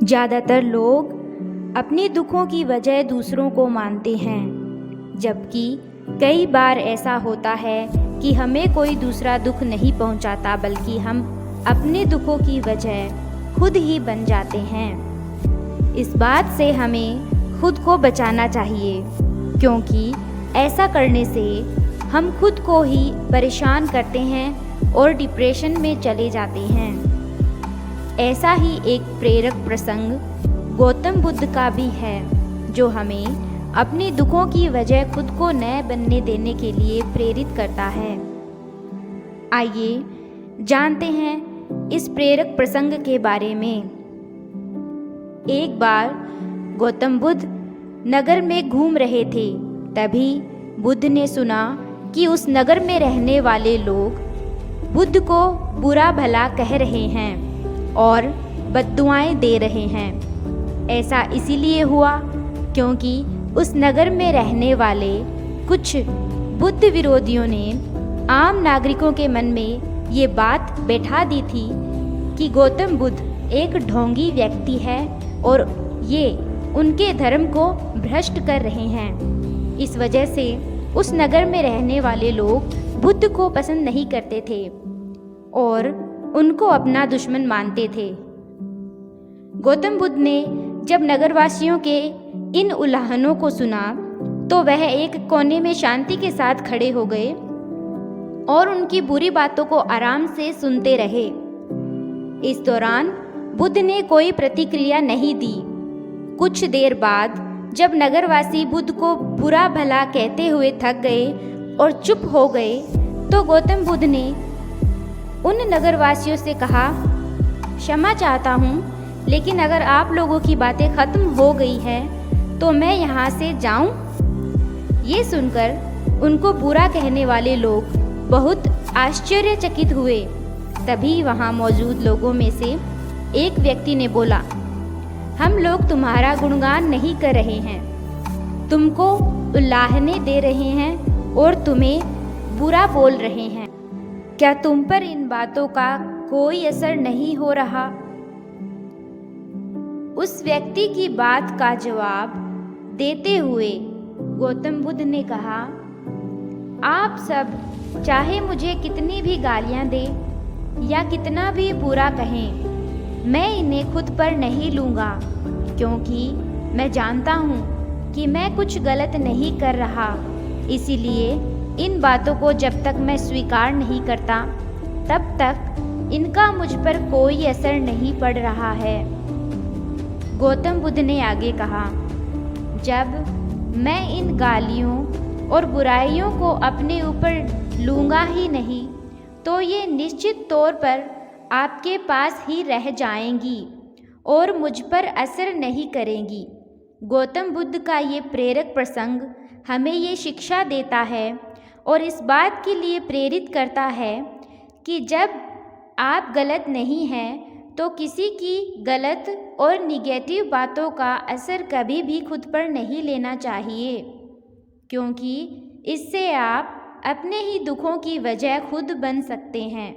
ज़्यादातर लोग अपने दुखों की वजह दूसरों को मानते हैं, जबकि कई बार ऐसा होता है कि हमें कोई दूसरा दुख नहीं पहुंचाता, बल्कि हम अपने दुखों की वजह खुद ही बन जाते हैं। इस बात से हमें खुद को बचाना चाहिए, क्योंकि ऐसा करने से हम खुद को ही परेशान करते हैं और डिप्रेशन में चले जाते हैं। ऐसा ही एक प्रेरक प्रसंग गौतम बुद्ध का भी है, जो हमें अपने दुखों की वजह खुद को नए बनने देने के लिए प्रेरित करता है। आइए जानते हैं इस प्रेरक प्रसंग के बारे में। एक बार गौतम बुद्ध नगर में घूम रहे थे। तभी बुद्ध ने सुना कि उस नगर में रहने वाले लोग बुद्ध को बुरा भला कह रहे हैं और बद्दुआएं दे रहे हैं। ऐसा इसीलिए हुआ क्योंकि उस नगर में रहने वाले कुछ बुद्ध विरोधियों ने आम नागरिकों के मन में ये बात बैठा दी थी कि गौतम बुद्ध एक ढोंगी व्यक्ति है और ये उनके धर्म को भ्रष्ट कर रहे हैं। इस वजह से उस नगर में रहने वाले लोग बुद्ध को पसंद नहीं करते थे और उनको अपना दुश्मन मानते थे। गौतम बुद्ध ने जब नगरवासियों के इन उल्लाहनों को सुना तो वह एक कोने में शांति के साथ खड़े हो गए और उनकी बुरी बातों को आराम से सुनते रहे। इस दौरान बुद्ध ने कोई प्रतिक्रिया नहीं दी। कुछ देर बाद जब नगरवासी बुद्ध को बुरा भला कहते हुए थक गए और चुप हो गए, तो गौतम बुद्ध ने उन नगरवासियों से कहा, क्षमा चाहता हूँ, लेकिन अगर आप लोगों की बातें खत्म हो गई है तो मैं यहाँ से जाऊँ? ये सुनकर उनको बुरा कहने वाले लोग बहुत आश्चर्यचकित हुए। तभी वहाँ मौजूद लोगों में से एक व्यक्ति ने बोला, हम लोग तुम्हारा गुणगान नहीं कर रहे हैं, तुमको उल्लाहने दे रहे हैं और तुम्हें बुरा बोल रहे हैं। क्या तुम पर इन बातों का कोई असर नहीं हो रहा? उस व्यक्ति की बात का जवाब देते हुए गौतम बुद्ध ने कहा, आप सब चाहे मुझे कितनी भी गालियां दें या कितना भी बुरा कहें, मैं इन्हें खुद पर नहीं लूँगा, क्योंकि मैं जानता हूँ कि मैं कुछ गलत नहीं कर रहा। इसीलिए इन बातों को जब तक मैं स्वीकार नहीं करता, तब तक इनका मुझ पर कोई असर नहीं पड़ रहा है। गौतम बुद्ध ने आगे कहा, जब मैं इन गालियों और बुराइयों को अपने ऊपर लूँगा ही नहीं, तो ये निश्चित तौर पर आपके पास ही रह जाएंगी और मुझ पर असर नहीं करेंगी। गौतम बुद्ध का ये प्रेरक प्रसंग हमें ये शिक्षा देता है और इस बात के लिए प्रेरित करता है कि जब आप गलत नहीं हैं तो किसी की गलत और निगेटिव बातों का असर कभी भी खुद पर नहीं लेना चाहिए, क्योंकि इससे आप अपने ही दुखों की वजह खुद बन सकते हैं।